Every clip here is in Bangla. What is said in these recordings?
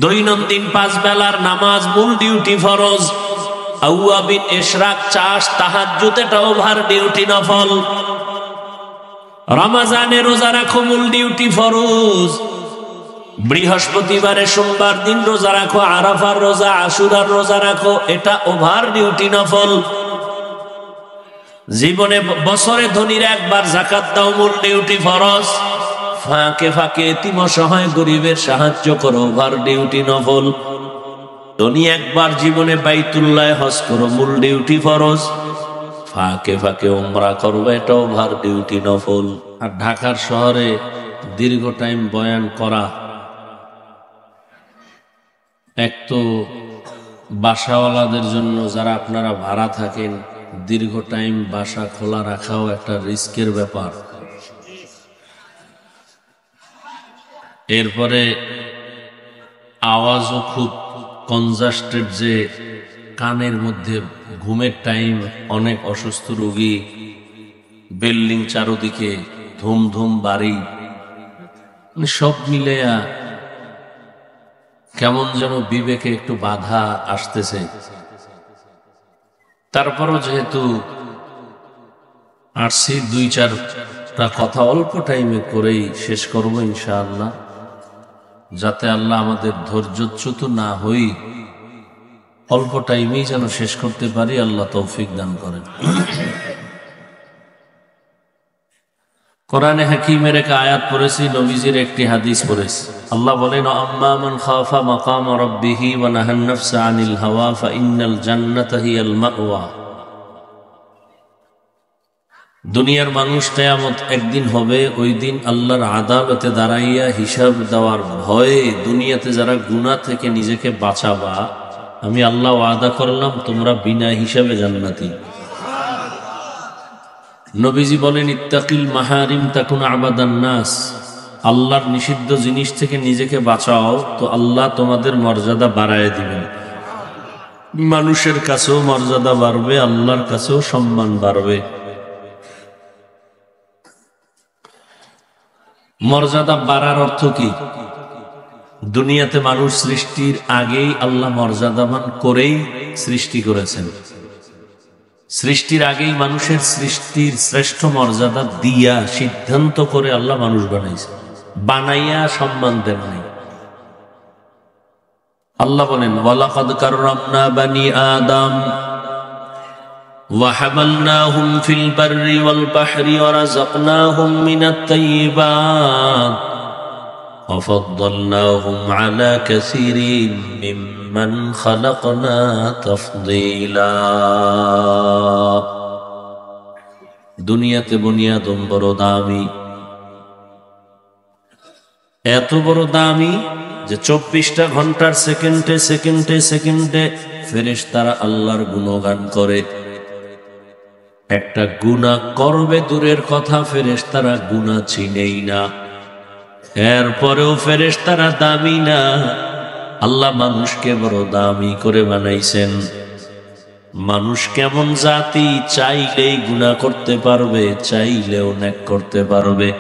দৈনন্দিন 5 বেলার নামাজ মূল ডিউটি ফরজ, আউয়াবিন ইশরাক চাষ তাহাজ্জুদ এটা ওভার ডিউটি নফল, রমজানে রোজা রাখো মূল ডিউটি ফরজ, বৃহস্পতিবারে সোমবার দিন রোজা রাখো, আরাফার রোজা আশুরার রোজা রাখো, এটা ওভার ডিউটি নফল। জীবনে বছরে ধনীর একবার যাকাত দাও মূল ডিউটি ফরজ, ফাঁকে ফাঁকে এতিম অসহায় গরিবের সাহায্য করো ওভার ডিউটি নফল। ধনী একবার জীবনে বাইতুল্লাহ হজ করো মূল ডিউটি ফরজ, ফাঁকে ফাঁকে উমরা করবে এটা ওভার ডিউটি নফল। আর ঢাকার শহরে দীর্ঘ টাইম বয়ান করা, এক তো বাসাওয়ালাদের জন্য যারা আপনারা ভাড়া থাকেন দীর্ঘ টাইম বাসা খোলা রাখাও একটা রিস্কের ব্যাপার। এরপরে আওয়াজও খুব কনজাস্টেড, যে কানের মধ্যে ঘুমের টাইম, অনেক অসুস্থ রোগী, বিল্ডিং চারদিকে, ধুম ধুম বাড়ি, সব মিলেয়া কেমন যেন বিবেকে একটু বাধা আসতেছে। তারপরও যেহেতু আসছি 2-4টা কথা অল্প টাইমে করেই শেষ করব ইনশাআল্লাহ, যাতে আল্লাহ আমাদের ধৈর্যচ্যুত না হই, অল্প টাইমেই যেন শেষ করতে পারি, আল্লাহ তৌফিক দান করেন। কোরআনে হাকিমের এক আয়াত পড়েছি, নবীজির একটি হাদিস পড়েছি। আল্লাহ বলেন, আম্মা মান খাফা মাকাম রাব্বিহি ওয়া নাহান নাফসা আনিল হাওয়া ফাইন্নাল জান্নাতা হিয়াল মাওয়া। দুনিয়ার মানুষ কিয়ামত একদিন হবে, ওই দিন আল্লাহর আদালতে দাঁড়াইয়া হিসাব দেওয়ার ভয়ে দুনিয়াতে যারা গুনাহ থেকে নিজেকে বাঁচাবা, আমি আল্লাহ ওয়াদা করলাম তোমরা বিনা হিসাবে জান্নাতি। নবীজি বলেন, ইত্তাকিল মাহারিম তাকুন আবাদান নাস, আল্লাহর নিষিদ্ধ জিনিস থেকে নিজেকে বাঁচাও তো আল্লাহ তোমাদের মর্যাদা বাড়ায় দিবেন। মানুষের কাছেও মর্যাদা বাড়বে, আল্লাহর কাছেও সম্মান বাড়বে। মর্যাদা বাড়ার অর্থ কি? দুনিয়াতে মানুষ সৃষ্টির আগেই আল্লাহ মর্যাদাবান করেই সৃষ্টি করেছেন। সৃষ্টির আগেই মানুষের সৃষ্টির শ্রেষ্ঠ মর্যাদা দিয়া সিদ্ধান্ত করে আল্লাহ মানুষ বানাইছে, বানাইয়া সম্মান দেন নাই। আল্লাহ বলেন, ওয়ালাকাদ কাররামনা বানি আদম ওয়া হামালনাহুম ফিল বাররি ওয়াল বাহরি ওয়া রাযাকনাহুম মিনাত তাইয়্যিবাত ওয়া ফাদ্দালনাহুম আলা কাসীরিন মিম্মান খালাকনা তাফদীলা। দুনিয়াতে বনি আদম বড় দামি, এত বড় দামি যে 24টা ঘন্টার সেকেন্ডে সেকেন্ডে সেকেন্ডে ফেরেশতারা আল্লাহর গুণগান করে। একটা গুনাহ করবে দূরের কথা, ফেরেশতারা গুনাহ চিনেই না। এরপরেও ফেরেশতারা দামি না, আল্লাহ মানুষকে বড় দামি করে বানাইছেন। মানুষ কেমন জাতি, চাইলেই গুনাহ করতে পারবে, চাইলেও নেক করতে পারবে।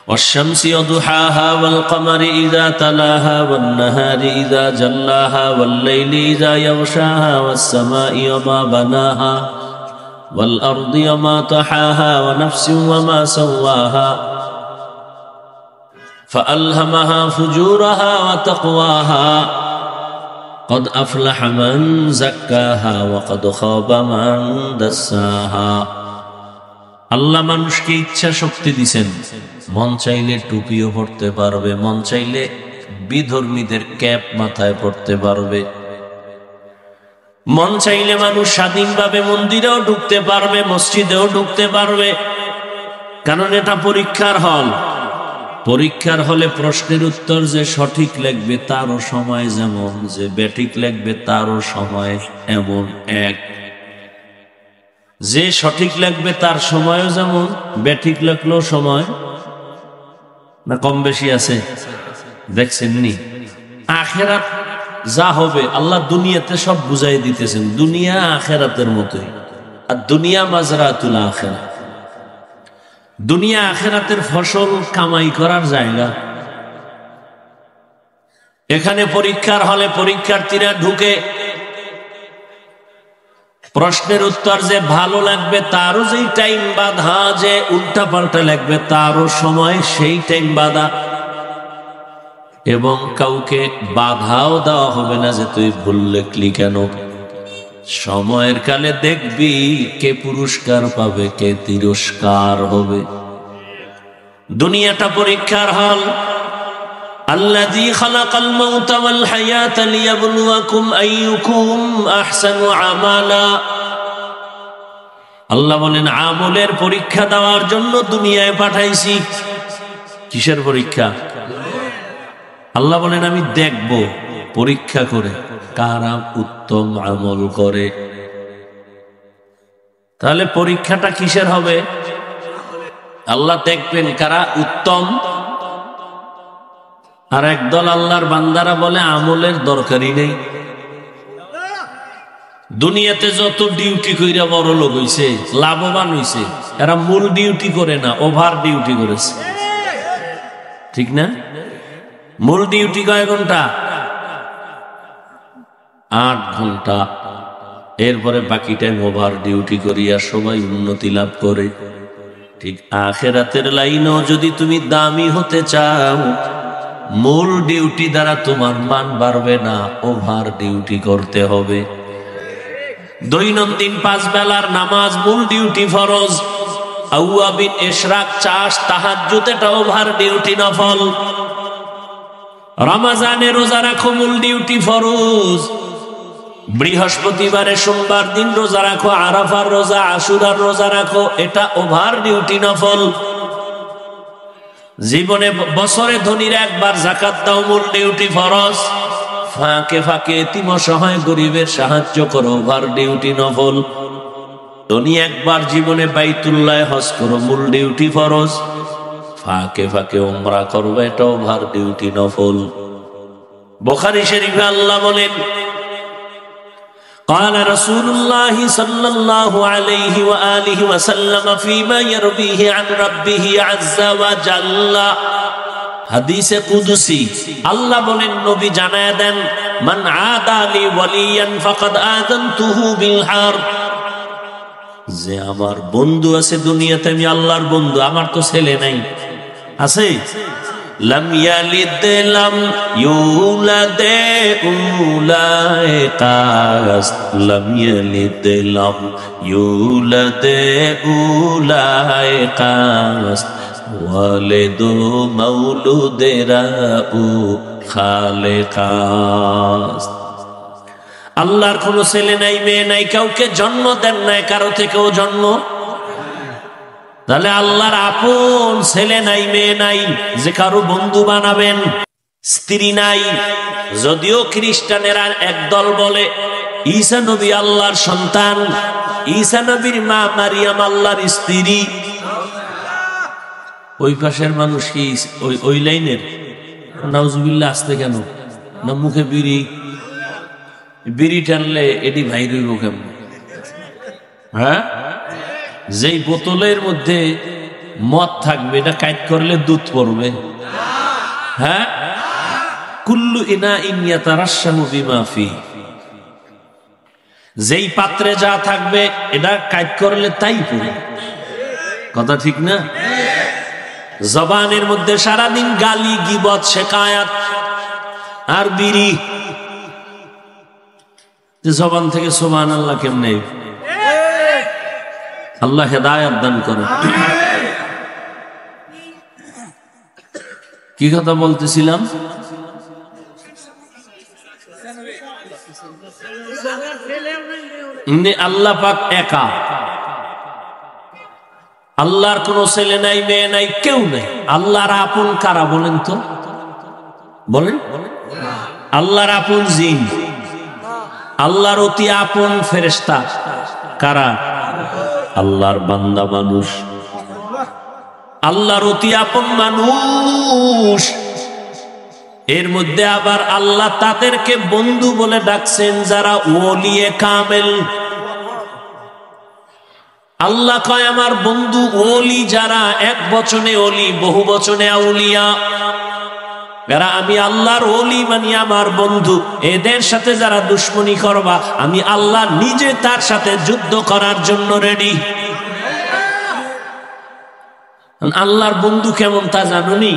والشمس وضحاها والقمر إذا تلاها والنهار إذا جلاها والليل إذا يغشاها والسماء وما بناها والأرض وما طحاها ونفس وما سواها فألهمها فجورها وتقواها قد أفلح من زكاها وقد خاب من دساها। আল্লাহ মানুষকে ইচ্ছা শক্তি দিছেন, মন চাইলে টুপিও পড়তে পারবে, মন চাইলে বিধর্মীদের ক্যাপ মাথায় পড়তে পারবে, মন চাইলে মানুষ স্বাধীনভাবে মন্দিরেও ঢুকতে পারবে, মসজিদেও ঢুকতে পারবে। কারণ এটা পরীক্ষার হল। পরীক্ষার হলে প্রশ্নের উত্তর যে সঠিক লিখবে তারও সময় যেমন, যে বেঠিক লিখবে তারও সময় এমন এক। যে সঠিক লিখবে তার সময়ও যেমন, বেঠিক লিখলেও সময় না কম বেশি আছে? দেখছেন নি? আখেরাত যা হবে আল্লাহ দুনিয়াতে সব বুঝাই দিতেছেন। দুনিয়া আখেরাতের মতোই, আর দুনিয়া মাজরাতুল আখিরাহ। দুনিয়া আখেরাতের ফসল কামাই করার জায়গা। এখানে পরীক্ষার হলে পরীক্ষার্থীরা ঢুকে, প্রশ্নের উত্তর যে ভালো লাগবে তারও যেই টাইম বাধা, যে উল্টা পাল্টা লাগবে তারও সময় সেই টাইম বাধা, এবং কাউকে বাধাও দেওয়া হবে না যে তুই ভুল লিখলি কেন। সময়ের কালে দেখবি কে পুরস্কার পাবে, কে তিরস্কার হবে। দুনিয়াটা পরীক্ষার হল। আল্লাযী খালাকাল মাউতা ওয়াল হায়াতা লিয়াবলুয়াকুম আইয়ুকুম আহসানু আমালা। আল্লাহ বলেন আমলের পরীক্ষা দেওয়ার জন্য দুনিয়ায় পাঠাইছি। কিসের পরীক্ষা? আল্লাহ বলেন আমি দেখব পরীক্ষা করে কারা উত্তম আমল করে। তাহলে পরীক্ষাটা কিসের হবে? আল্লাহ দেখবেন কারা উত্তম। আর একদল আল্লাহর বান্দারা বলে আমলের দরকারই নেই। দুনিয়াতে যত ডিউটি কইরা বড় লোক হইছে, লাভবান হইছে, এরা মূল ডিউটি করে না, ওভার ডিউটি করেছে। ঠিক না? মূল ডিউটি কয় ঘন্টা? 8 ঘন্টা। এরপরে বাকি টাইম ওভার ডিউটি করিয়া সবাই উন্নতি লাভ করে। ঠিক আখিরাতের লাইনেও যদি তুমি দামি হতে চাও, মূল ডিউটি দ্বারা তোমার মান বাড়বে না, ওভার ডিউটি করতে হবে। দৈনন্দিন 5 বেলার নামাজ মূল ডিউটি ফরজ। আউয়াবিন, ইশরাক, চাষ, তাহাজ্জুদ এটা ওভার ডিউটি নফল। রমজানে রোজা রাখো মূল ডিউটি ফরজ। বৃহস্পতিবারে সোমবার দিন রোজা রাখো, আরাফার রোজা, আশুরার রোজা রাখো, এটা ওভার ডিউটি নফল। জীবনে বছরে ধনীরা একবার যাকাত দাও মূল ডিউটি ফরজ। ফাঁকে ফাঁকে এতিম অসহায় গরিবের সাহায্য করো, ওভার ডিউটি নফল। ধনী একবার জীবনে বাইতুল্লাহ হজ করো মূল ডিউটি ফরজ। ফাঁকে ফাঁকে উমরা করবে, এটা ওভার ডিউটি নফল। বুখারী শরীফে আল্লাহ বলেন قال رسول الله صلى الله عليه وآله وسلم فيما يرويه عن ربه عز وجل। হাদিসে কুদসি আল্লাহ বলেন, নবী জানায়া দেন, মান আদা লি ওয়ালিয়ান ফাকাদ আযানতুহু বিল হারব। যে আমার বন্ধু আছে দুনিয়াতে, আমি আল্লাহর বন্ধু, আমার তো ছেলে নাই, আছে? লাম ইয়ালিদ লাম ইউলাদ উলাইকাস, লাম ইয়ালিদ লাম ইউলাদ উলাইকাস, ওয়ালিদু মাউলুদেরা উ খালেকাস। আল্লাহর কোনো ছেলে নাই, মেয়ে নাই, কাউকে জন্ম দেন নাই, কারো থেকেও জন্ম। তাহলে আল্লাহর আপন ছেলে নাই, মেয়ে নাই যে কারো বন্ধু বানাবেন। স্ত্রী নাই, যদিও খ্রিস্টানেরা একদল বলে ঈসা নবী আল্লাহর সন্তান, ঈসা নবীর মা মারিয়াম আল্লাহর স্ত্রী। ওই পাশের মানুষ কি ওই লাইনের? নাউজুবিল্লাহ, আসতে কেন না? মুখে বিড়ি টানলে এটি ভাই রইব কেমন? হ্যাঁ, যেই বোতলের মধ্যে মদ থাকবে এটা কাইট করলে দুধ পড়বে। হ্যাঁ, কুল্লু ইনাইন ইয়াতারাশাহু বিমা ফি। যেই পাত্রে যা থাকবে এটা কাইট করলে তাই পড়বে। কথা ঠিক না? জবানের মধ্যে সারাদিন গালি, গীবত, শিকায়াত আর বিড়ি। জবান থেকে সুবহানাল্লাহ কেমনে? আল্লাহ হেদায়েত দান করে। কি কথা বলতেছিলাম? আল্লাহ পাক একা, আল্লাহর কোন ছেলে নাই, মেয়ে নাই, কেউ নাই। আল্লাহর আপন কারা বলেন তো? বলেন। আল্লাহর আপন জিন, আল্লাহর অতি আপন ফেরেশতা কারা? আল্লাহর বান্দা মানুষ। আল্লাহর অতি আপন মানুষ, এর মধ্যে আবার আল্লাহ তাদেরকে বন্ধু বলে ডাকছেন যারা ওলিয়ে কামেল। আল্লাহ কয় আমার বন্ধু ওলি যারা, এক বচনে ওলি, বহু বচনে আউলিয়া। এরা আমি আল্লাহর ওলি মানে আমার বন্ধু, এদের সাথে যারা দুশ্মনী করবা আমি আল্লাহ নিজে তার সাথে যুদ্ধ করার জন্য রেডি। আল্লাহর বন্ধু কেমন তা জানুনি?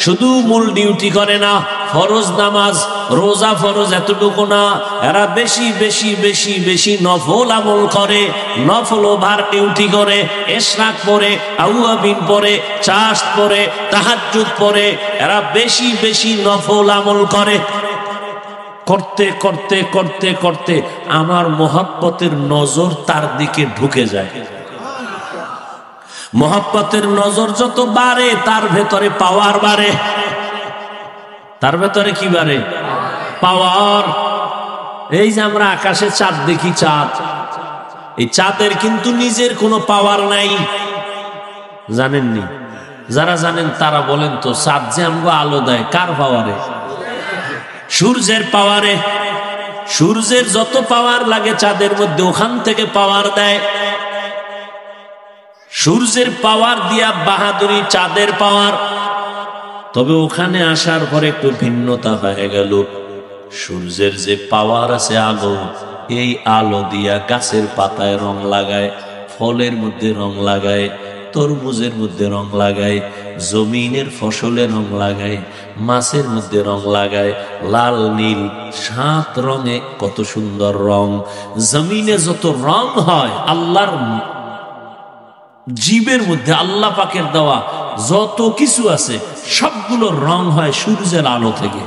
শুধু মূল ডিউটি করে না, ফরজ নামাজ রোজা ফরজ এতটুকু না, এরা বেশি বেশি বেশি বেশি নফল আমল করে, নফল ওভার ডিউটি করে, ইশরাক পড়ে, আউয়াবিন পড়ে, চাষ পড়ে, তাহাজ্জুদ পড়ে, এরা বেশি বেশি নফল আমল করে। করতে করতে করতে করতে আমার মহব্বতের নজর তার দিকে ঢুকে যায়। মহব্বতের নজর যত বাড়ে তার ভেতরে পাওয়ার বাড়ে। তার ভেতরে কি বাড়ে? পাওয়ার। এই যে আমরা আকাশে চাঁদ দেখি, চাঁদ, এই চাঁদের কিন্তু নিজের কোনো পাওয়ার নাই, জানেননি? যারা জানেন তারা বলেন তো, চাঁদ যে আমগো আলো দেয় কার পাওয়ারে? সূর্যের পাওয়ারে। সূর্যের যত পাওয়ার লাগে চাঁদের মধ্যে ওখান থেকে পাওয়ার দেয়। সূর্যের পাওয়ার দিয়া বাহাদুরি চাঁদের পাওয়ার। তবে ওখানে আসার পরে একটু ভিন্নতা হয়ে গেল। সূর্যের যে পাওয়ার আছে আলো, এই আলো দিয়া গাছের পাতায় রং লাগায়, ফলের মধ্যে রং লাগায়, তরমুজের মধ্যে রং লাগায়, জমিনের ফসলে রং লাগায়, মাছের মধ্যে রং লাগায়, লাল নীল 7 রঙে কত সুন্দর রং। জমিনে যত রং হয় আল্লাহর জীবের মধ্যে, আল্লাহ পাকের দেওয়া যত কিছু আছে সবগুলো রং হয় সূর্যের আলো থেকে।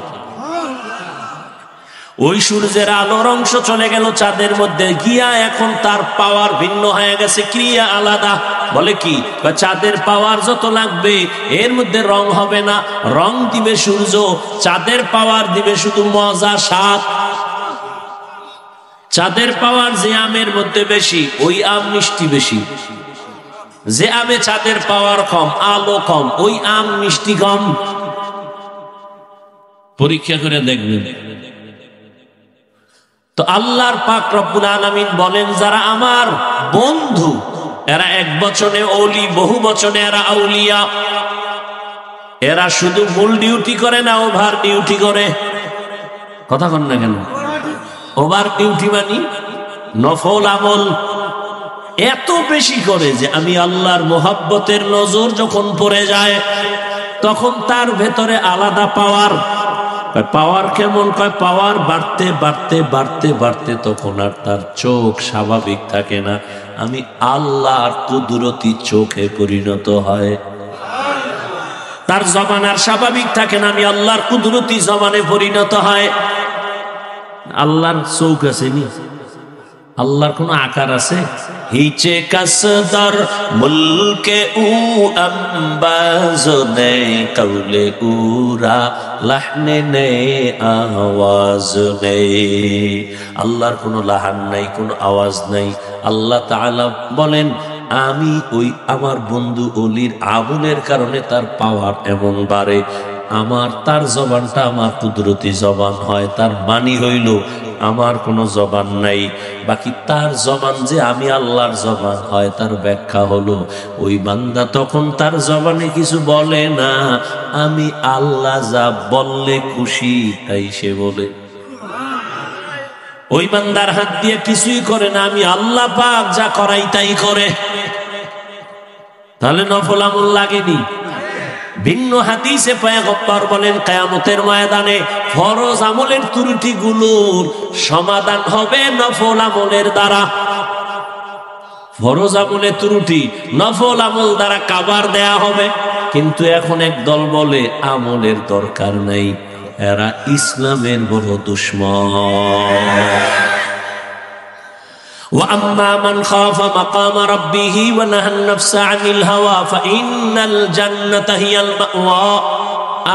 ওই সূর্যের আলোর অংশ চলে গেল চাঁদের মধ্যে গিয়া, এখন তার পাওয়ার ভিন্ন হয়ে গেছে, ক্রিয়া আলাদা। বলে কি? চাঁদের পাওয়ার যত লাগবে এর মধ্যে রং হবে না, রং দিবে সূর্য, চাঁদের পাওয়ার দিবে শুধু মজা, স্বাদ। চাঁদের পাওয়ার যে আমের মধ্যে বেশি ওই আম মিষ্টি বেশি, যে আমে চাঁদের পাওয়ার কম, আলো কম, ওই আম মিষ্টি কম। পরীক্ষা করে দেখবেন। তো আল্লাহর পাক রব্বুল আলামিন বলেন, যারা আমার বন্ধু এরা এক বচনে ওলি, বহু বচনে এরা আউলিয়া। এরা শুধু মূল ডিউটি করে না, ওভার ডিউটি করে। কথা কন না কেন? ওভার ডিউটি মানে নফল আমল এত বেশি করে যে আমি আল্লাহর মোহাব্বতের নজর যখন পড়ে যায় তখন তার ভেতরে আলাদা পাওয়ার। পাওয়ার কেমন? কয় পাওয়ার বাড়তে বাড়তে বাড়তে বাড়তে তখন আর তার চোখ স্বাভাবিক থাকে না, আমি আল্লাহর কুদরতি চোখে পরিণত হয়। তার জবান আর স্বাভাবিক থাকে না, আমি আল্লাহর কুদরতি জবানে পরিণত হয়। আল্লাহর চোখ আছে নি? আল্লাহর কোন আকার আছে? হিচে কাসদার মুলকে উ আম্বাজ নে কৌলে উরা লাহনে নে আওয়াজ নে। আল্লাহর কোনো লাহান নাই, কোনো আওয়াজ নাই। আল্লাহ তাআলা বলেন, আমি ওই আমার বন্ধু অলির আমলের কারণে তার পাওয়ার এমন বাড়ে। আমার তার জবানটা আমার কুদরতি জবান হয়। তার মানি হইল আমার কোনো জবান নাই, বাকি তার জবান যে আমি আল্লাহর জবান হয় তার ব্যাখ্যা হলো ওই বান্দা তখন তার জবানে কিছু বলে না, আমি আল্লাহ যা বললে খুশি তাই সে বলে। ওই বান্দার হাত দিয়ে কিছুই করে না, আমি আল্লাহ পাক যা করাই তাই করে। তাহলে নফল আমল লাগেনি? ভিন্ন হাদিসে পয়গম্বর বলেন, কিয়ামতের ময়দানে ফরজ আমলের ত্রুটিগুলোর সমাধান হবে নফল আমলের দ্বারা। ফরজ আমলের ত্রুটি নফল আমল দ্বারা কাভার দেয়া হবে। কিন্তু এখন এক দল বলে আমলের দরকার নাই, এরা ইসলামের বড় দুশমন। وَأَمَّا مَنْ خَافَ مَقَامَ رَبِّهِ وَنَهَى النَّفْسَ عَنِ الْهَوَى فَإِنَّ الْجَنَّةَ هِيَ الْمَأْوَى।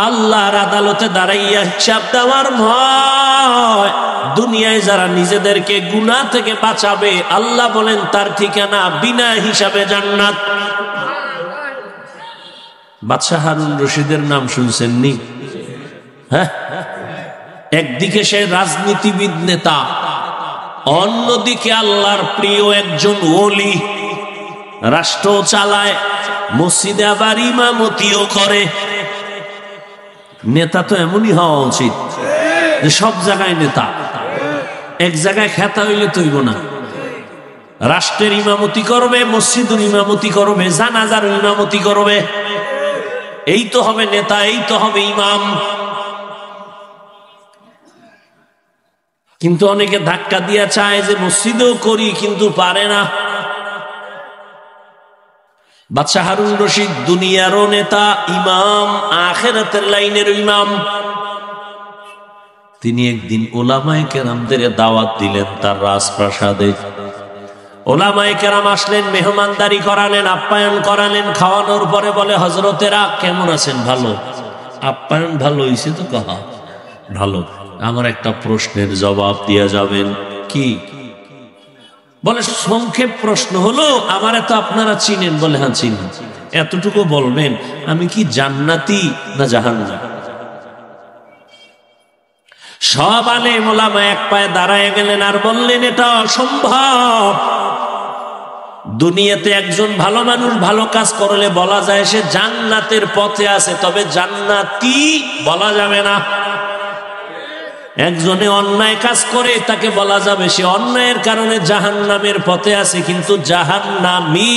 আল্লাহর আদালতে দাঁড়াইয়া হিসাব দেওয়ার ভয়। দুনিয়ায় যারা নিজেদেরকে গুনাহ থেকে বাঁচাবে, আল্লাহ বলেন তার ঠিকানা বিনা হিসাবে জান্নাত। বাদশাহ হারুন রশিদের নাম শুনছেন নি? হ্যাঁ, একদিকে সে রাজনীতিবিদ নেতা, অন্যদিকে আল্লাহর প্রিয় একজন ওলি, রাষ্ট্র চালায়, মসজিদে আবার ইমামতিও করে। নেতা তো এমনই হওয়া উচিত যে সব জায়গায় নেতা, এক জায়গায় খেতা হইলে তৈব না। রাষ্ট্রের ইমামতি করবে, মসজিদের ইমামতি করবে, জানাজার ইমামতি করবে, এই তো হবে নেতা, এই তো হবে ইমাম। কিন্তু অনেকে ধাক্কা দিয়া চায় যে মসজিদেও করি, কিন্তু পারে না। বাদশাহ হারুন রশিদ দুনিয়ারও নেতা, ইমাম, আখিরাতের লাইনের ইমাম। তিনি একদিন ওলামায়ে কেরামদের দাওয়াত দিলেন তার রাজপ্রাসাদে। ওলামায়ে কেরাম আসলেন, মেহমানদারি করালেন, আপ্যায়ন করালেন। খাওয়ানোর পরে বলে, হযরতেরা কেমন আছেন? ভালো। আপ্যায়ন ভালো হইছে তো? কহা ভালো। আমার একটা প্রশ্নের জবাব দিয়া যাবেন? কি? বলে সংক্ষেপ প্রশ্ন হলো, আমারে তো আপনারা চিনেন? বলে হ্যাঁ চিনি। এতটুকু বলবেন, আমি কি জান্নাতি না জাহান্নামী? সব আলেম ওলামা এক পায়ে দাঁড়ায় গেলেন আর বললেন, এটা অসম্ভব। দুনিয়াতে একজন ভালো মানুষ ভালো কাজ করলে বলা যায় সে জান্নাতের পথে আছে, তবে জান্নাতি বলা যাবে না। একজনে অন্যায় কাজ করে তাকে বলা যাবে সে অন্যায়ের কারণে জাহান্নামের পথে আছে, কিন্তু জাহান্নামী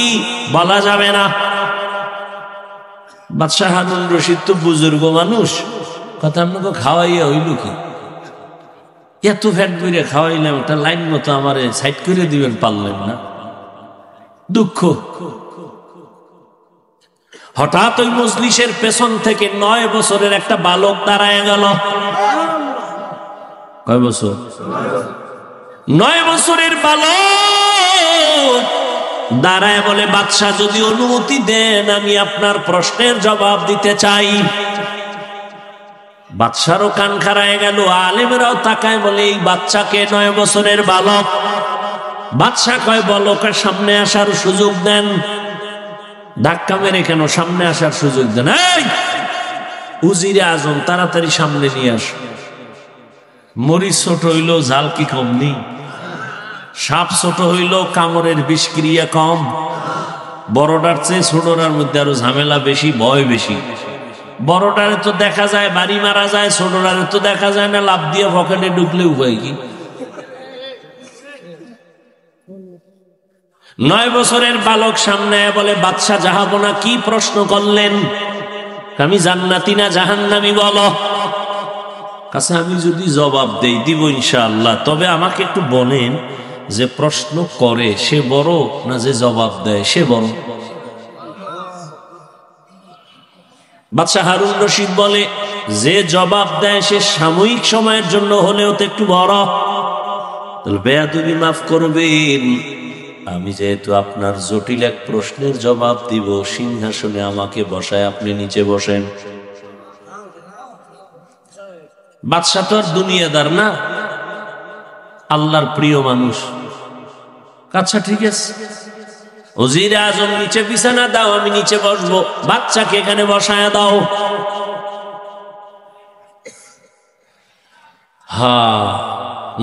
বলা যাবে না। বাদশাহ হারুন রশিদ তো বুজুর্গ মানুষ, কথা আপনাকে খাওয়াইয়া হইল কি? এত ফ্যাট করে খাওয়াইলাম, একটা লাইন মতো আমার সাইড করে দিবেন, পারলেন না। দুঃখ। হঠাৎ ওই মজলিসের পেছন থেকে 9 বছরের একটা বালক দাঁড়ায় গেল। কয় বছর? 9 বছরের বালক দাঁড়ায় বলে, বাদশাহ যদি অনুমতি দেন আমি আপনার প্রশ্নের জবাব দিতে চাই। বাদশারও কান খাড়ায় গেল, আলেমেরাও তাকায়, বলে এই বাচ্চাকে 9 বছরের বালক। বাদশাহ কয়, বালকের সামনে আসার সুযোগ দেন। ধাক্কা মেরে কেন? সামনে আসার সুযোগ দেন। এই উজিরে আজম, তাড়াতাড়ি সামনে নিয়ে আস। মরিচ ছোট হইল, ঝাল কি কম নেই? সাপ ছোট হইল, কামড়ের বিষক্রিয়া কম। বড়টার চেয়ে ছোটটার মধ্যে আরো ঝামেলা বেশি, ভয় বেশি। বড়টারে তো দেখা যায় বাড়ি মারা যায়, ছোটটারে তো দেখা যায় না, লাভ দিয়ে পকেটে ঢুকলে উপায় কি? 9 বছরের বালক সামনে বলে, বাদশাহ জাহাপনা কি প্রশ্ন করলেন? আমি জান্নাতি না জাহান্নামী বলো। কাছে আমি যদি জবাব দেই দিব ইনশাআল্লাহ, তবে আমাকে একটু বলেন যে প্রশ্ন করে সে বড় না যে জবাব দেয় সে বড়? বাদশাহ হারুন রশিদ বলে, যে জবাব দেয় সে সাময়িক সময়ের জন্য হলেও তো একটু বড়। তাহলে বেয়াদবি মাফ করবেন, আমি যেহেতু আপনার জটিল এক প্রশ্নের জবাব দিব, সিংহাসনে আমাকে বসায় আপনি নিচে বসেন। বাদশাহ তো আর দুনিয়াদার না, আল্লাহর প্রিয় মানুষ। আচ্ছা ঠিক আছে, ওজিরে আজম নিচে বিছানা দাও, আমি নিচে বসবো, বাচ্চাকে এখানে বসায় দাও। হ্যাঁ,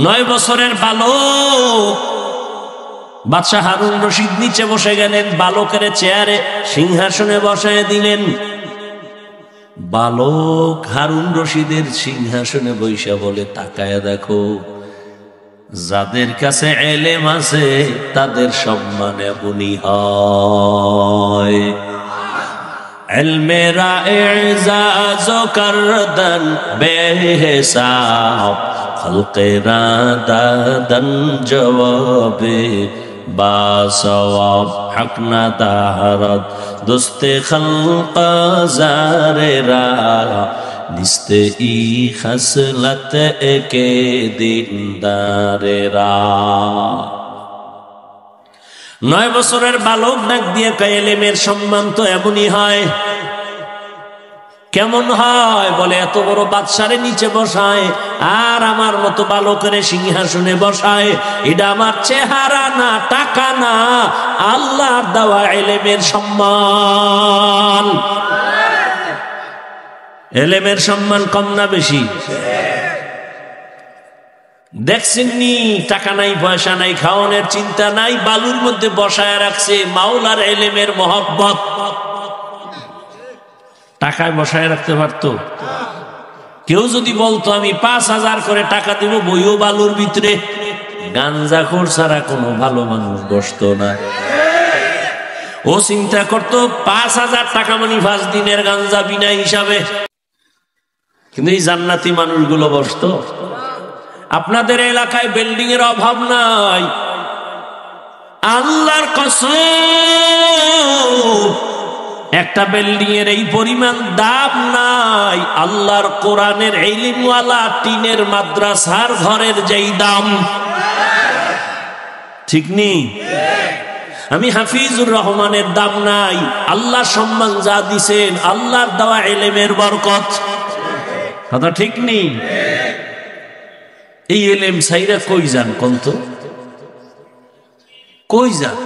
9 বছরের বালক। বাদশাহ হারুন রশিদ নিচে বসে গেলেন, বালকের চেয়ারে সিংহাসনে বসায় দিলেন। বালক হারুন রশিদের সিংহাসনে বৈশা বলে, তাকায় দেখো, যাদের কাছে এলেম আছে তাদের সম্মান এমনই হয়। এলমেরা এজাজ করদন বেহিসাব, খলকেরা দাদন জবাবে বাসওয়াব, হক না তাহারত দোস্তে খলক জারেরা, নিস্তে ই খসলত একে দিনদারেরা। 9 বছরের বালক ডাক দিয়ে কয়, এলেমের সম্মান তো এমনই হয়। কেমন হয়? বলে, এত বড় বাদশারে নিচে বসায় আর আমার মতো বালকের সিংহাসনে বসায়। এটা আমার চেহারা না, টাকা না, আল্লাহর দেওয়া এলেমের সম্মান। এলেমের সম্মান কম না বেশি? দেখছেননি, টাকা নাই, পয়সা নাই, খাওয়ানোর চিন্তা নাই, বালুর মধ্যে বসায় রাখছে মাওলার এলেমের মহব্বত। টাকায় বসায় রাখতে পারতো? কেউ যদি বলতো আমি 5,000 করে টাকা দিব বইও বালুর ভিতরে, গাঞ্জাখোর ছাড়া কোনো ভালো মানুষ বসতো না। ও চিন্তা করতো 5,000 টাকা মানে 5 দিনের গাঞ্জা বিনা হিসাবে। কিন্তু এই জান্নাতি মানুষগুলো বসতো। আপনাদের এলাকায় বিল্ডিং এর অভাব নাই, আল্লাহর কসম একটা বিল্ডিং এর এই পরিমাণ দাম নাই আল্লাহর কোরআনের ইলমওয়ালা টিনের মাদ্রাসার ঘরের যেই দাম। ঠিক নেই? আমি হাফিজুর রহমানের দাম নাই, আল্লাহ সম্মান যা দিছেন আল্লাহর দেওয়া ইলমের বরকত। কথা ঠিক নেই? এই ইলম সাইরা কই যান কোন তো? কই যান?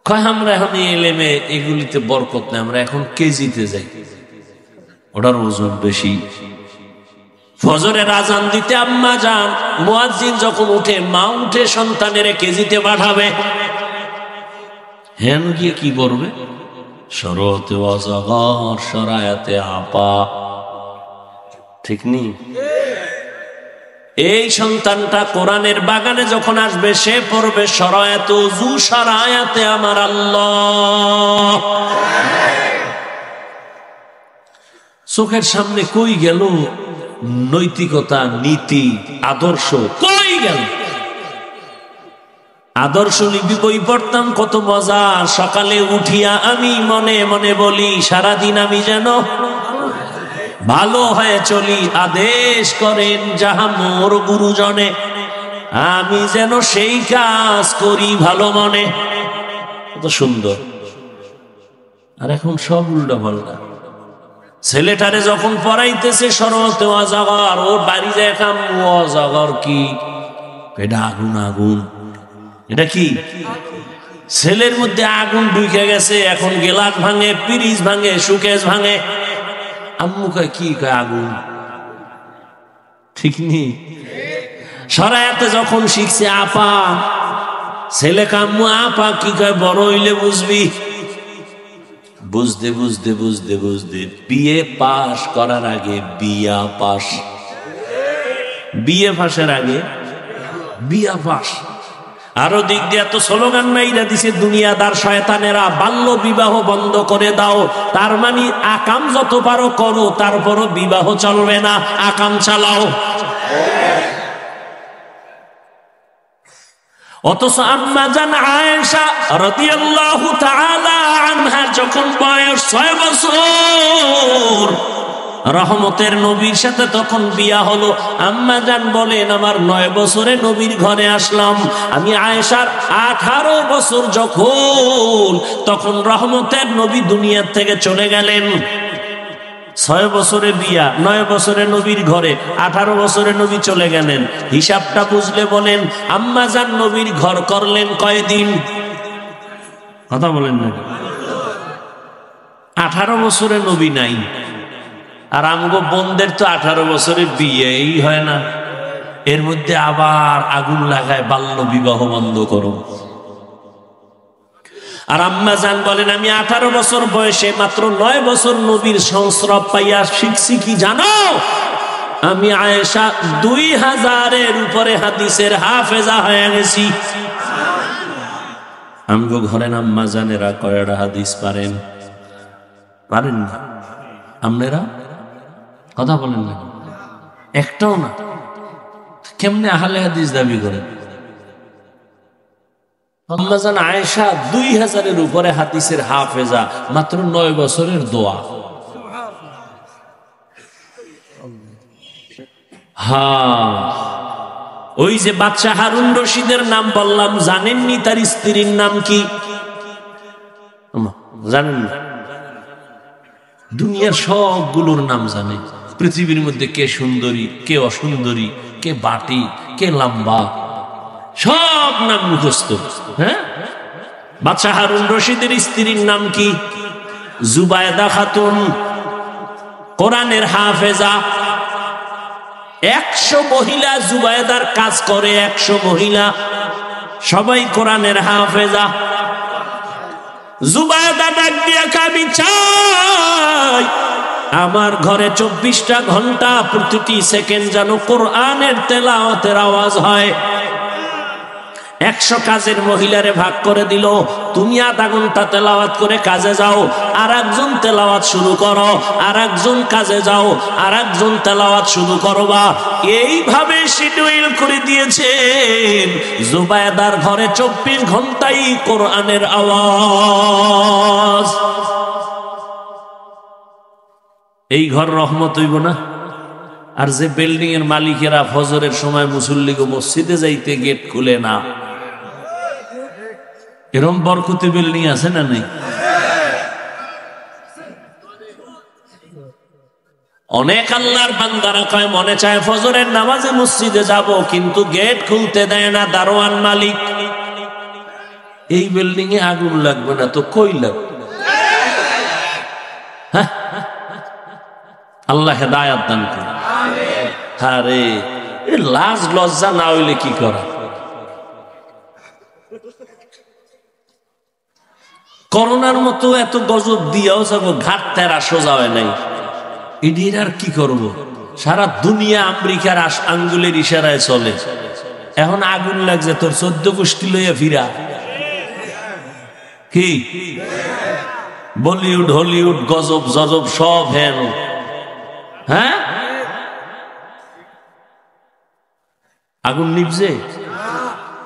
কয় আমরা এখন এই ইলমে এগুলিতে বরকত নেই, আমরা এখন কেজিতে যাই, ওটার ওজন বেশি। ফজরের আজান দিতে আম্মা যান, মুয়াজ্জিন যখন উঠে মা উঠে সন্তানের কেজিতে পাঠাবে, হেন গিয়ে কি করবে? শরতে ওয়াজাগর শরায়াতে আপা। ঠিক নেই? এই সন্তানটা কোরআনের বাগানে যখন আসবে সে পড়বে শরায়াতে ওযু শরায়াতে আমার আল্লাহ। চোখের সামনে কই গেল নৈতিকতা, নীতি, আদর্শ? কই গেল? আদর্শ লিপি বই পড়তাম, কত মজা। সকালে উঠিয়া আমি মনে মনে বলি সারাদিন আমি যেন ভালো হয়ে চলি, আদেশ করেন যাহা মোর গুরুজনে, আমি যেন সেই কাজ করি ভালো মনে। কত সুন্দর। আর এখন সব উল্টা পাল্টা। ছেলেটারে যখন পড়াইতেছে শরতে ওয়াজাগর, ওর বাড়ি যায় কাম ওয়াজাগর কি? এটা আগুন আগুন। এটা কি? ছেলের মধ্যে আগুন ঢুকে গেছে, এখন গেলাস ভাঙে, পিরিজ ভাঙে, সুকেশ ভাঙে। আম্মু কয় কি? কয় আগুন। ঠিক নেই? শরায়াতে যখন শিখছে আপা, ছেলে কাম্মু আপা কি কয়? বড় হইলে বুঝবি। বুঝতে বুঝতে বুঝতে বুঝতে বিয়ে পাশ করার আগে বিয়া পাশ, বিয়ে পাশের আগে বিয়া পাশ। আরো দিক দিয়ে এত স্লোগান মাইরা দিছে দুনিয়াদার শয়তানেরা, বাল্য বিবাহ বন্ধ করে দাও। তার মানে আকাম যত পারো করো, তারপরও বিবাহ চলবে না, আকাম চালাও। অথচ আম্মা জান আয়েশা রাদিয়াল্লাহু তাআলা আনহা যখন বয়স 6 বছর, রহমতের নবীর সাথে তখন বিয়া হলো। আম্মা জান বলেন আমার 9 বছরে নবীর ঘরে আসলাম। আমি আয়েশার 18 বছর যখন, তখন রহমতের নবী দুনিয়ার থেকে চলে গেলেন। 6 বছরে বিয়া, 9 বছরে নবীর ঘরে, 18 বছরে নবী চলে গেলেন। হিসাবটা বুঝলে বলেন আম্মা জান নবীর ঘর করলেন কয়দিন? কথা বলেন না। 18 বছরে নবী নাই। আর আমগো বোনদের তো 18 বছরে বিয়েই হয় না, এর মধ্যে আবার আগুন লাগায় বাল্য বিবাহ বন্ধ করো। আর আম্মা জান বলেন আমি 18 বছর বয়সে মাত্র 9 বছর নবীর সংস্রব পাইয়া শিখছি কি জানো? আমি আয়েশা 2000-এর উপরে হাদিসের হাফেজা হয়ে গেছি। আমগো ঘরে আম্মা জানেরা কয়টা হাদিস পারেন? পারেন না? আপনারা কথা বলেন না, একটাও না। কেমনে আহলে হাদিস দাবি করেন? আম্মা জান আয়েশা 2000-এর উপরে হাদিসের হাফেজা, মাত্র 9 বছরের দোয়া। হ্যাঁ, ওই যে বাদশা হারুন রশিদের নাম বললাম, জানেননি তার স্ত্রীর নাম কি? জানেন না? দুনিয়ার সবগুলোর নাম জানে। পৃথিবীর মধ্যে কে সুন্দরী, কে অসুন্দরী, কে বাটি, কে লম্বা, সব নাম মুখস্থ। হ্যাঁ, বাদশা হারুন রশিদের স্ত্রীর নাম কি? জুবায়দা খাতুন, কোরআনের হাফেজা। 100 মহিলা জুবায়দার কাজ করে, 100 মহিলা, সবাই কোরআনের হাফেজা। জুবায়দা ডাক দিয়া আমি চাই আমার ঘরে 24টা ঘন্টা প্রতিটি সেকেন্ড যেন কোরআনের তেলাওয়াতের আওয়াজ হয়। 100 কাজের মহিলারে ভাগ করে দিল, তুমি আধা ঘন্টা তেলাওয়াত করে কাজে যাও, আর একজন তেলাওয়াত শুরু করো, আর একজন কাজে যাও, আর একজন তেলাওয়াত শুরু করবা। এইভাবে শিডিউল করে দিয়েছেন। জুবায়দার ঘরে 24 ঘন্টাই কোরআনের আওয়াজ। এই ঘর রহমত হইব না? আর যে বিল্ডিং এর মালিকেরা ফজরের সময় মুসল্লিকে মসজিদে যাইতে গেট খুলে না, এরকম বরকতি বিল্ডিং আছে না নেই? অনেক আল্লাহর বান্দারা কয় মনে চায় ফজরের নামাজে মসজিদে যাব, কিন্তু গেট খুলতে দেয় না দারোয়ান মালিক। এই বিল্ডিং এ আগুন লাগবে না তো কই লাগবে? হ্যাঁ, আল্লাহ হেদায়াত দান করে। আরে লাজ লজ্জা না হইলে কি করা? করোনার মতো এত গজব দিয়াও যাবো, ঘাট তেরা সোজা হয় নাই। এটির আর কি করব? সারা দুনিয়া আমেরিকার আঙ্গুলের ইশারায় চলে। এখন আগুন লাগছে তোর 14 গোষ্ঠী লইয়া ফিরা। কি বলিউড হলিউড গজব জজব সব হেন। হ্যাঁ, আগুন নিভছে?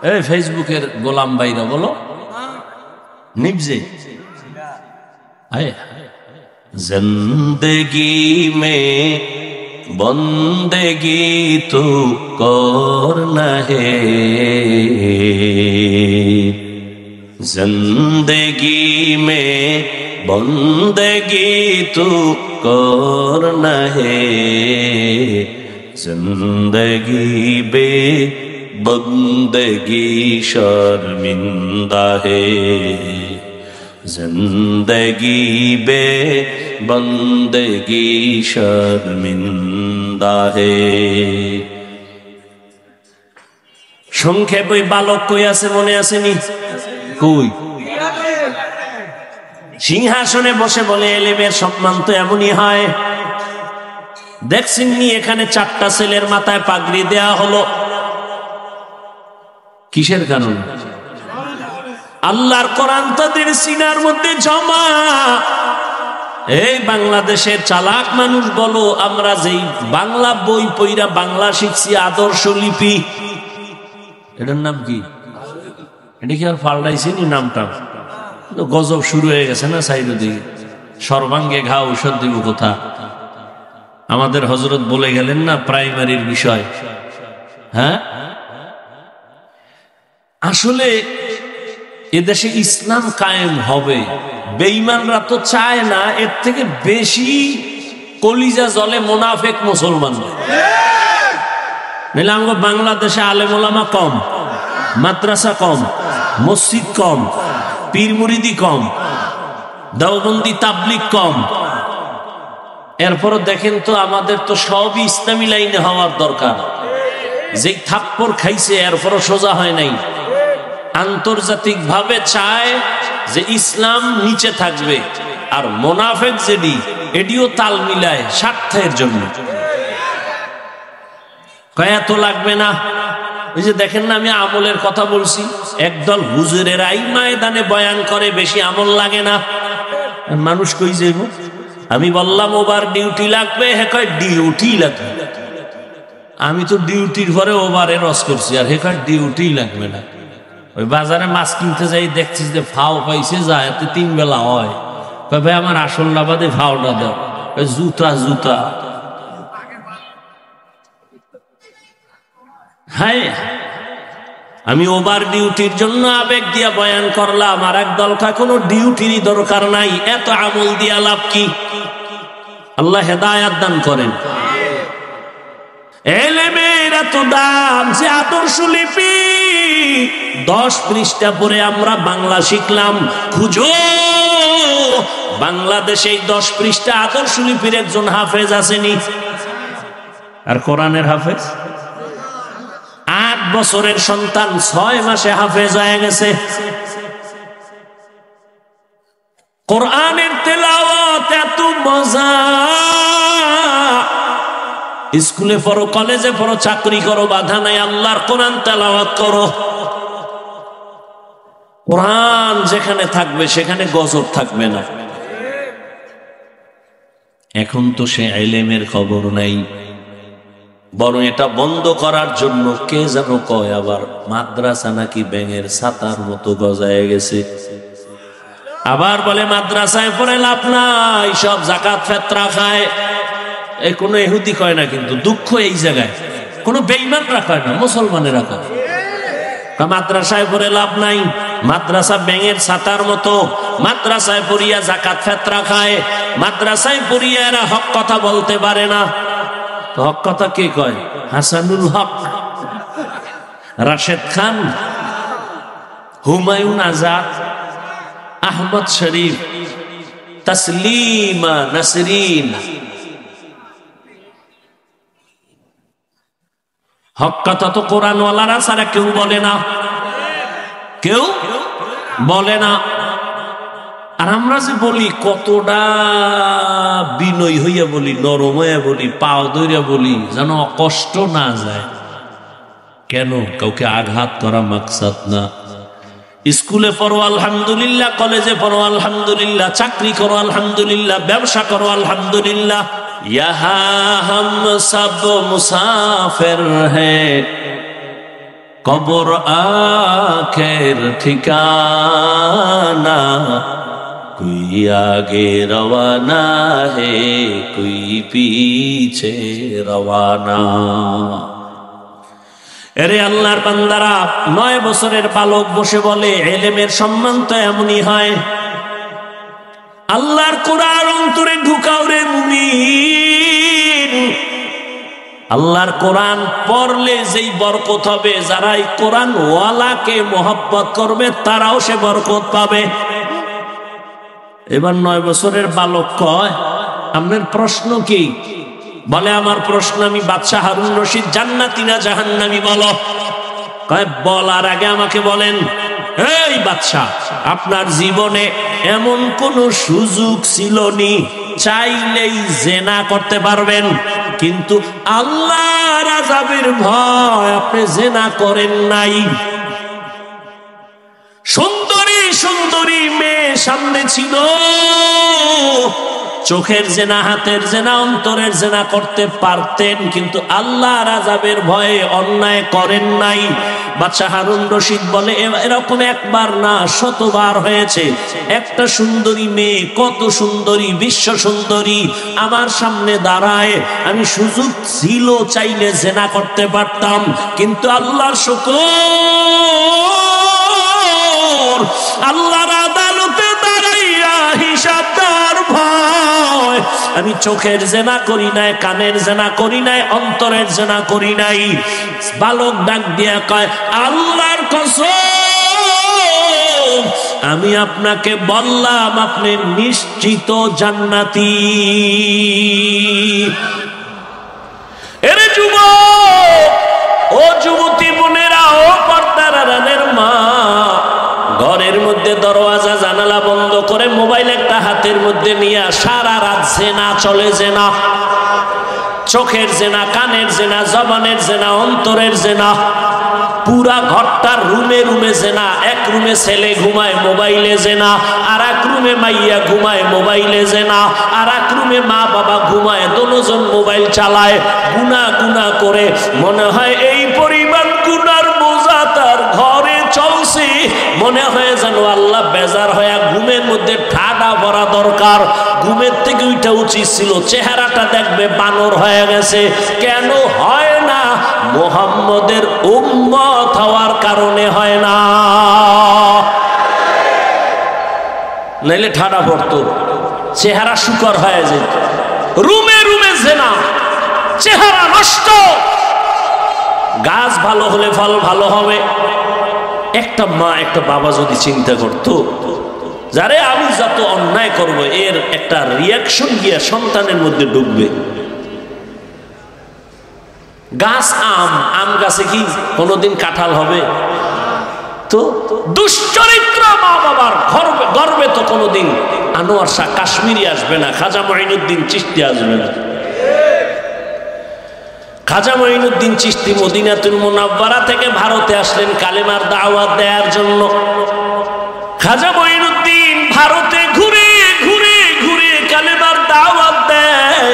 এই ফেসবুকের গোলাম ভাইরা বলো, নিভছে? জিন্দগি মে বন্দেগি তু করনা হে, জিন্দগি মে বন্দেগি তু করনা হে, जिंदगी बे बंदगी शर्मिंदा है, जिंदगी बे बंदगी शर्मिंदा है। সংক্ষেপ ওই বালক কই আছে মনে আসেনি? কই? সিংহাসনে বসে বলে এলেমের সম্মান তো এমনই হয়। দেখছেন নি এখানে 4টা ছেলের মাথায় পাগড়ি দেয়া হলো, কিসের কারণ? আল্লাহর কোরআন তাদের সিনার মধ্যে জমা। এই বাংলাদেশের চালাক মানুষ বলো, আমরা যেই বাংলা বই পইরা বাংলা শিখছি আদর্শ লিপি, এটার নাম কি? এটা কি আর পাল্টাইছেনি নামটা? গজব শুরু হয়ে গেছে না সাইডের দিকে। সর্বাঙ্গে ঘা ঔষধ দিব কোথা? আমাদের হযরত বলে গেলেন না প্রাইমারির বিষয়। হ্যাঁ, আসলে এদেশে ইসলাম কায়েম হবে, বেঈমানরা তো চায় না। এর থেকে বেশি কলিজা জলে মুনাফিক মুসলমান। নাহলে আমাদের বাংলাদেশে আলেম ওলামা কম, মাদ্রাসা কম, মসজিদ কম, পীর মুরিদি কম, দেওবন্দি তাবলিগ কম। এরপরও দেখেন তো আমাদের তো সবই ইসলামী লাইনে হওয়ার দরকার। যে থাপ্পড় খাইছে এরপরও সোজা হয় নাই। আন্তর্জাতিক ভাবে চায় যে ইসলাম নিচে থাকবে, আর মুনাফিক যেডি এডিও তাল মিলায় স্বার্থের জন্য। কয়া তো লাগবে না। ওই যে দেখেন না, আমি আমলের কথা বলছি, একদল হুজুরেরাই ময়দানে বয়ান করে, বেশি আমল লাগে না। মানুষ কই যাইব? আমি বললাম ওভার ডিউটি লাগবে, হে কয় ডিউটি লাগবে। আমি তো ডিউটির পরে ওভারে রস করছি, আর হে কয় ডিউটি লাগবে না। ওই বাজারে মাছ কিনতে যাই, দেখছিস যে ফাও পাইছে, যায় 3 বেলা হয়। কয় ভাই আমার আসল না বাদে ফাওটা দাও। জুতা জুতা। হ্যাঁ, আমি ওভার ডিউটির জন্য আবেগ দিয়া বয়ান করলাম, আর একদল কয় কোনো ডিউটিরই দরকার নাই, এত আমল দিয়া লাভ কি? আল্লাহ হেদায়াত দান করেন। এলেমের এত দাম যে আদর্শ লিপি 10 পৃষ্ঠা পরে আমরা বাংলা শিখলাম। খুঁজো বাংলাদেশে 10 পৃষ্ঠা আদর্শ লিপির একজন হাফেজ আসেনি। আর কোরআনের হাফেজ 8 বছরের সন্তান 6 মাসে হাফেজ হয়ে গেছে। কোরআনের তেলাওয়াত এত মজা, স্কুলে পড়ো, কলেজে পড়ো, চাকরি করো, বাধা নাই, আল্লাহর কোরআন তেলাওয়াত করো। কোরআন যেখানে থাকবে সেখানে গজব থাকবে না। এখন তো সে ইলমের খবর নাই, বরং এটা বন্ধ করার জন্য কে যেন কয় আবার মাদ্রাসা নাকি ব্যাঙের ছাতার মতো গজায় গেছে। আবার বলে মাদ্রাসায় পড়ে লাভ নাই, সব যাকাত ফেতরা খায়। এই কোনো ইহুদি কয় না, কিন্তু দুঃখ এই জায়গায় কোনো বেঈমানরা কয় না, মুসলমানেরা কয় মাদ্রাসায় পড়ে লাভ নাই, মাদ্রাসা ব্যাঙের ছাতার মতো, মাদ্রাসায় পড়িয়া যাকাত ফেতরা খায়, মাদ্রাসায় পড়িয়া এরা হক কথা বলতে পারে না। তো হক কথা কে কয়? হাসানুল হক, রাশেদ খান, হুমায়ুন আজাদ, আহমদ শরীফ, তসলিমা নাসরিন। হক কথা তো কোরআনওয়ালারা ছাড়া কেউ বলে না, কেউ বলে না। আর আমরা যে বলি কতটা বিনয় হইয়া বলি, নরম হইয়া বলি, পাও ধইরা বলি, যেন কষ্ট না যায়। কেন? কাউকে আঘাত করা মাকসাদ না। স্কুলে পড়ো আলহামদুলিল্লাহ, কলেজে পড়ো আলহামদুলিল্লাহ, চাকরি করো আলহামদুলিল্লাহ, ব্যবসা করো আলহামদুলিল্লাহ। ইহা হাম সব মুসাফির হ্যায়, কবর আখের ঠিকানা, कोई आगे रवाना है, कोई पीछे रवाना। এরে আল্লাহর বান্দারা, 9 বছরের বালক বসে বলে ইলমের সম্মান তো এমনই হয়। আল্লাহর কোরআন অন্তরে ঢুকাও রে মুমিন। আল্লাহর কোরআন পড়লে যেই বরকত হবে, যারা এই কোরআন ওয়ালাকে মোহাব্বত করবে তারাও সে বরকত পাবে। এবার 9 বছরের বালক কয়, আপনার প্রশ্ন কি? বলে আমার প্রশ্ন, আমি বাদশাহ হারুন রশিদ জান্নাতি না জাহান্নামী বলো। কয় বলার আগে আমাকে বলেন, এই বাদশাহ, আপনার জীবনে এমন কোন সুযোগ ছিল নি চাইলেই জিনা করতে পারবেন, কিন্তু আল্লাহর আযাবের ভয় আপনি জিনা করেন নাই? সুন্দরী সুন্দরী মেয়ে সামনে ছিল, চোখের জেনা, হাতের জেনা, অন্তরের জেনা করতে পারতেন, কিন্তু আল্লাহর আযাবের ভয়ে অন্যায় করেন নাই। বাদশাহ হারুন রশিদ বলে এরকম একবার না, শতবার হয়েছে। একটা সুন্দরী মেয়ে, কত সুন্দরী, বিশ্ব সুন্দরী আমার সামনে দাঁড়ায়, আমি সুযোগ ছিল চাইলে জেনা করতে পারতাম, কিন্তু আল্লাহর শুকর, আল্লাহর আদালতে দাঁড়াইয়া হিসাব দেওয়ার ভয় আমি চোখের জেনা করি নাই, কানের জেনা করি নাই, অন্তরের জেনা করি নাই। বালক ডাক দিয়া কয়, আল্লাহর কসম, আমি আপনাকে বললাম আপনি নিশ্চিত জান্নাতি। এরে যুবক, ও যুবতী বোনেরা, ও পর্দার আড়ালের মা, ঘরের মধ্যে দরওয়াজা জানালা বন্ধ করে মোবাইল একটা হাতের মধ্যে নিয়ে সারা রাত জেনা চলে। জেনা, চোখের জেনা, কানের জেনা, জবানের জেনা, অন্তরের জেনা, পুরা ঘরটার রুমে রুমে জেনা। এক রুমে ছেলে ঘুমায়, মোবাইলে জেনা। আর এক রুমে মাইয়া ঘুমায়, মোবাইলে জেনা। আর এক রুমে মা বাবা ঘুমায়, দুজন মোবাইল চালায়। গুনাহ গুনাহ করে মনে হয় এই পরিমাণ গুনার বোঝা তার ঘরে চলছে, মনে হয় যেন আল্লাহ বেজার হয়ে ঘুমের মধ্যে ঠাডা ভরা দরকার। ঘুমের থেকে ওইটা উচিত ছিল, চেহারাটা দেখবে বানর হয়ে গেছে। কেন হয় না? মুহাম্মদের উম্মত হওয়ার কারণে হয় না, নাইলে ঠাডা ভরতো, চেহারা শুকর হয়ে যেত। রুমে রুমে জেনা, চেহারা নষ্ট। গাছ ভালো হলে ফল ভালো হবে। একটা মা, একটা বাবা যদি চিন্তা করতো, যারে আমি যত অন্যায় করব এর একটা রিয়াকশন গিয়া সন্তানের মধ্যে ঢুকবে। গাছ আম, আম গাছে কি কোনোদিন কাঁঠাল হবে? তো দুশ্চরিত্র মা বাবার গর্বে তো কোনোদিন আনোয়ার শাহ কাশ্মীরি আসবে না, খাজা মঈনুদ্দিন চিশতি আসবে না। খাজা মঈনুদ্দিন চিশতি মদিনাতুল মুনাওয়ারা থেকে ভারতে আসলেন কালেমার দাওয়াত দেওয়ার জন্য। খাজা মঈনুদ্দিন ভারতে ঘুরে ঘুরে ঘুরে কালেমার দাওয়াত দেয়।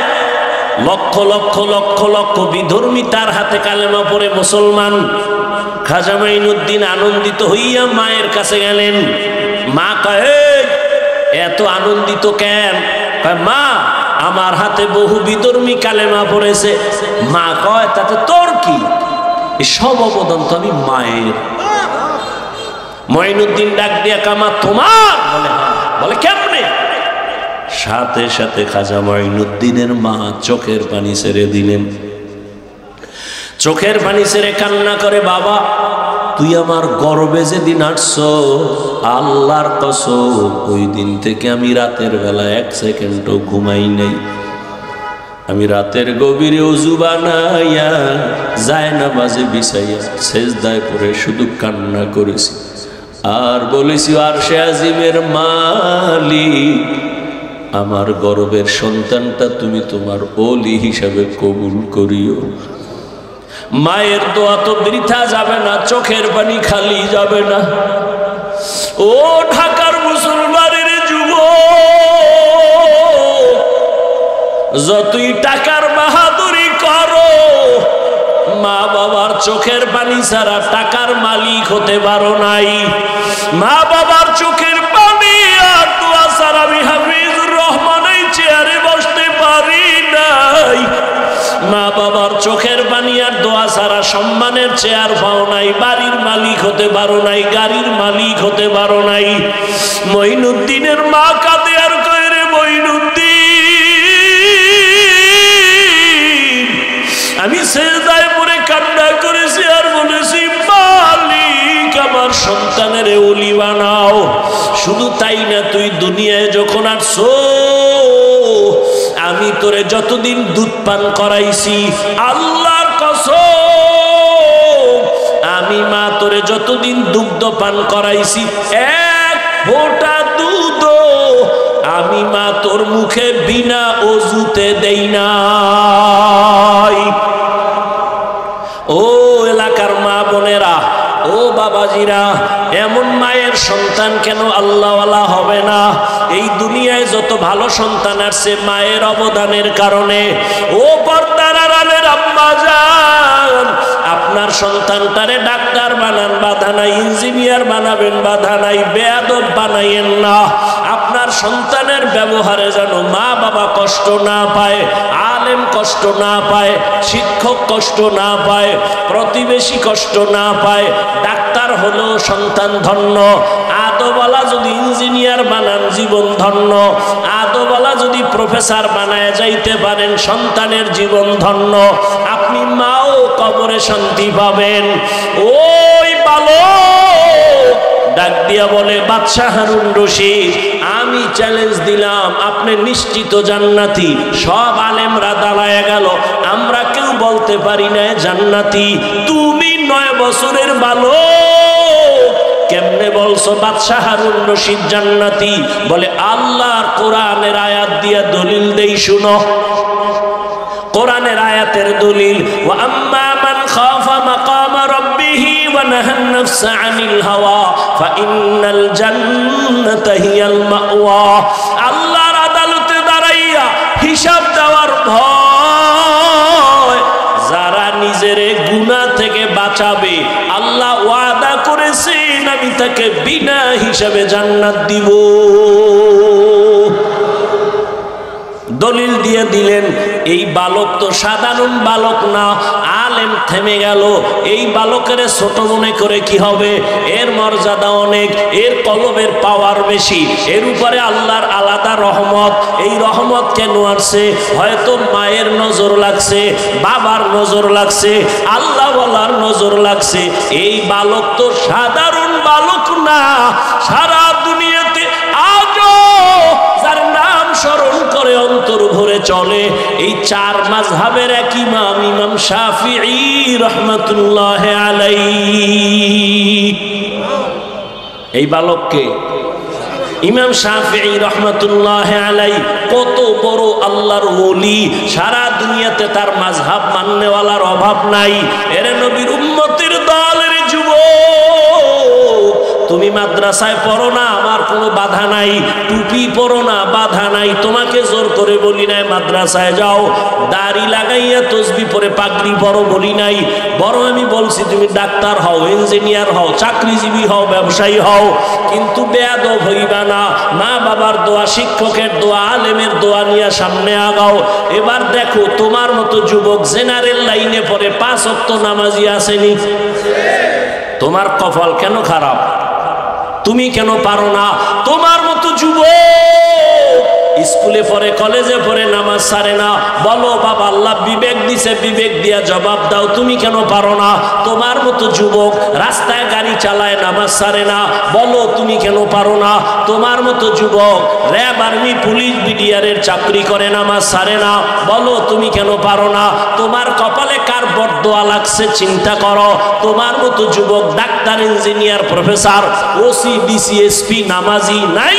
লক্ষ লক্ষ লক্ষ লক্ষ বিধর্মী তার হাতে কালেমা পড়ে মুসলমান। খাজা মঈনুদ্দিন আনন্দিত হইয়া মায়ের কাছে গেলেন। মা কয়, এত আনন্দিত কেন? কয়, মা আমার হাতে বহু বিধর্মী কালেমা পড়েছে। মা কয়, তাতে তোর কি? সব অবদান তো আমি মায়ের। মঈনুদ্দিন ডাক দিয়া কামা তোমার? বলে কেমনে? সাথে সাথে খাজা মঈনুদ্দিনের মা চোখের পানি ছেড়ে দিলেন। চোখের পানি ছেড়ে কান্না করে, বাবা তুই আমার গর্বে যেদিন আসছো, আল্লাহর কসম ওই দিন থেকে আমি রাতের বেলা 1 সেকেন্ডও ঘুমাই নাই। আমি রাতের গভীরে ওযু বানাইয়া জায়নামাজে বিছাইয়া সেজদায় পড়ে শুধু কান্না করেছি আর বলেছি, আরশে আজিমের মালিক, আমার গর্বের সন্তানটা তুমি তোমার ওলি হিসাবে কবুল করিও। মায়ের দোয়া তো বৃথা যাবে না, চোখের পানি খালি যাবে না। ও ঢাকার মুসলমানের যুবক, যতই টাকার বাহাদুরি করো, মা বাবার চোখের পানি ছাড়া টাকার মালিক হতে পারো নাই। মা বাবার চোখের পানি আর দোয়া ছাড়া আমি হাফিজুর রহমানের চেয়ারে বসতে পারি নাই। মা বাবার চোখের পানি আর দোয়া ছাড়া সম্মানের চেয়ার পাও নাই, বাড়ির মালিক হতে পারো নাই, গাড়ির মালিক হতে পারো নাই। মঈনুদ্দিনের মা কাঁদে আর কয়, রে মঈনুদ্দিন, আমি সেজদায় পড়ে কান্না করেছি আর বলেছি, মালিক আমার সন্তানের ওলি বানাও। শুধু তাই না, তুই দুনিয়ায় যখন আসছো, আমি তোরে যতদিন দুধ পান করাইছি, আল্লাহর কসম আমি মা তোরে যতদিন দুগ্ধ পান করাইছি, 1 ফোঁটা দুধ আমি মা তোর মুখে বিনা ওযুতে দেই নাই। ও এলাকার মা বোনেরা, ও বাবাজিরা, এমন মায়ের সন্তান কেন আল্লাহওয়ালা হবে না? এই দুনিয়ায় যত ভালো সন্তান আসছে মায়ের অবদানের কারণে। ও পর্দার আড়ালের আম্মা জান, আপনার সন্তানটারে ডাক্তার বানান, বাধা নাই। ইঞ্জিনিয়ার বানাবেন, বাধা নাই। বেয়াদব বানাইয়েন না। আপনার সন্তানের ব্যবহারে যেন মা বাবা কষ্ট না পায়, আলেম কষ্ট না পায়, শিক্ষক কষ্ট না পায়, প্রতিবেশী কষ্ট না পায়। ডাক্তার হলো সন্তান ধন্য। আদওয়ালা যদি ইঞ্জিনিয়ার বানান, জীবন ধন্য। আদওয়ালা যদি প্রফেসর বানায় যাইতে পারেন, সন্তানের জীবন ধন্য। আপনি মাও কবরে শান্তি পাবেন। ওই বালক ডাক দিয়া বলে, বাদশাহ হারুন রশিদ, আমি চ্যালেঞ্জ দিলাম, আপনি নিশ্চিত জান্নাতি। সব আলেমরা দাঁড়ায় গেল, আমরা কেউ বলতে পারি না জান্নাতি। তুমি 9 বছরের বালক, কেমনে বলছো বাদশাহ হারুন রশিদ জান্নাতি? বলে, আল্লাহর কোরআনের আয়াত দিয়া দলিল দেই, শুনো। কোরআনের আয়াতের দলিল, ওয়া আম্মা মান খাফা মাকামা রাব্বিহি ওয়া নাহান নাফসা আনিল হাওয়া ফাইন্নাল জান্নাতা হিয়াল মাওয়া। আল্লাহর আদালতে দাঁড়াইয়া হিসাব দেওয়ার ভয়, যারা নিজের গুনাহ থেকে বাঁচাবে, আল্লাহ ওয়াদা করেছেন আমি তাকে বিনা হিসাবে জান্নাত দিব। দলিল দিয়ে দিলেন। এই বালক তো সাধারণ বালক না, আলেম। থেমে গেল। এই বালকের ছোট মনে করে কি হবে? এর মর্যাদা অনেক, এর কলবের পাওয়ার বেশি, এর উপরে আল্লাহর আলাদা রহমত। এই রহমত কেন আসছে? হয়তো মায়ের নজর লাগছে, বাবার নজর লাগছে, আল্লাহওয়ালার নজর লাগছে। এই বালক তো সাধারণ বালক না। সারা দুনিয়াতে আজও যার নাম স্মরণ করে অন্তর ভরে চলে এই 4 মাযহাবের এক ইমাম, ইমাম শাফিঈ ইমাম শাফিঈ রাহমাতুল্লাহি আলাইহি কত বড় আল্লাহর ওলি, সারা দুনিয়াতে তার মাযহাব মাননেওয়ালার অভাব নাই। এরে নবীর উম্মতের দলের যুবক, তুমি মাদ্রাসায় পড়ো না, আমার কোনো বাধা নাই। টুপি পরো না, বাধা নাই। তোমাকে জোর করে বলি নাই মাদ্রাসায় যাও। দাড়ি লাগাইয়া তসবি পরে পাগড়ি পরো বলি নাই। বড় আমি বলছি তুমি ডাক্তার হও, ইঞ্জিনিয়ার হও, চাকরিজীবী হও, ব্যবসায়ী হও, কিন্তু বেয়াদব হইবা না। মা বাবার দোয়া, শিক্ষকের দোয়া, আলেমের দোয়া নিয়ে সামনে আগাও। এবার দেখো তোমার মতো যুবক জেনারেল লাইনে পড়ে 5 ওয়াক্ত নামাজি আসেনি। তোমার কপাল কেন খারাপ? তুমি কেন পারো না? তোমার মতো যুবক স্কুলে পড়ে, কলেজে পড়ে, নামাজ ছাড়ে না। বলো বাবা আল্লাহ বিবেক দিছে, বিবেক দিয়া জবাব দাও, তুমি কেন পারো না? তোমার মতো যুবক রাস্তায় গাড়ি চালায়, নামাজ ছাড়ে না। বলো তুমি কেন পারো না? তোমার মতো যুবক র্যাব, আর্মি, পুলিশ, বিডিআরের চাকরি করে, নামাজ ছাড়ে না। বলো তুমি কেন পারো না? তোমার কপালে কার বরদোয়া লাগছে চিন্তা করো। তোমার মতো যুবক doctor, engineer, professor, OC, DC, SP নামাজি নাই।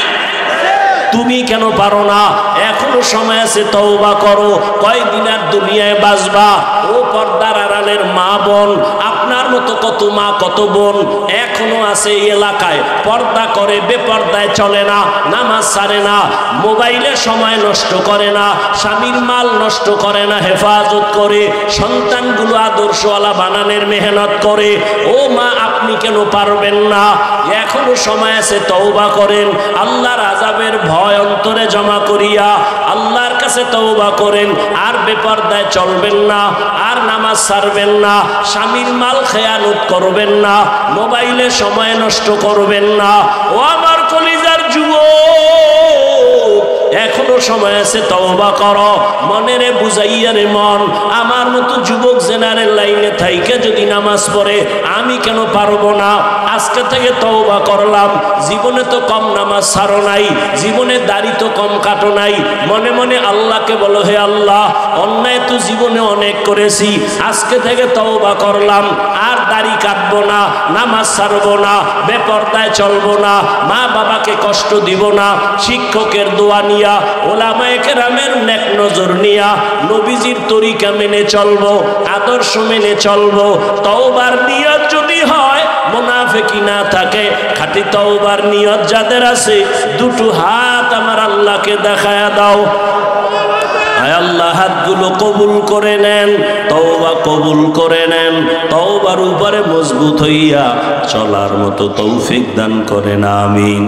তুমি কেন পারো না? এখনো সময় আছে, তওবা করো। কয়দিন আর দুনিয়ায় বাঁচবা? ও পর্দার আড়ালের মা বোন, আপনার মতো কত মা কত বোন এখনো আছে এই এলাকায়, পর্দা করে, বেপর্দায় চলে না, নামাজ ছাড়ে না, মোবাইলে সময় নষ্ট করে না, স্বামীর মাল নষ্ট করে না, হেফাজত করে, সন্তানগুলো আদর্শওয়ালা বানানোর মেহনত করে। ও মা আপনি কেন পারবেন না? এখনো সময় আছে, তওবা করেন। আল্লাহর আযাবের ভয় অন্তরে জমা করিয়া আল্লাহর কাছে তওবা করেন। আর বেপরদায় চলবেন না, আর নামাজ ছাড়বেন না, স্বামীর মাল খেয়ানত করবেন না, মোবাইলে সময় নষ্ট করবেন না। ও আমার কলিজার যুবক, এখনো সময় আছে, তওবা করো। মনেরে বুঝাইয়া রে মন, আমার মতো যুবক জেনারেল লাইনে থাইকে যদি নামাজ পড়ে আমি কেন পারবো না? আজকে থেকে তওবা করলাম। জীবনে তো কম নামাজ ছাড়ো নাই, জীবনে দাড়ি তো কম কাটো নাই। মনে মনে আল্লাহকে বলো, হে আল্লাহ অন্যায় তো জীবনে অনেক করেছি, আজকে থেকে তওবা করলাম, আর দাড়ি কাটবো না, নামাজ ছাড়বো না, বেপরদায় চলবো না, মা বাবাকে কষ্ট দিব না, শিক্ষকের দোয়া নিয়া, ওলামায়ে কেরামের নেক নজর নিয়া, নবীজির তরিকা মেনে চলবো, আদর্শ মেনে চলবো। তওবার নিয়ত যদি হয়, মুনাফিকি না থাকে, খাঁটি তওবার নিয়ত যাদের আছে, দুটো হাত আমার আল্লাহকে দেখায়া দাও। আয় আল্লাহ হাতগুলো কবুল করে নেন, তওবা কবুল করে নেন, তওবার উপরে মজবুত হইয়া চলার মতো তৌফিক দান করেন, আমিন।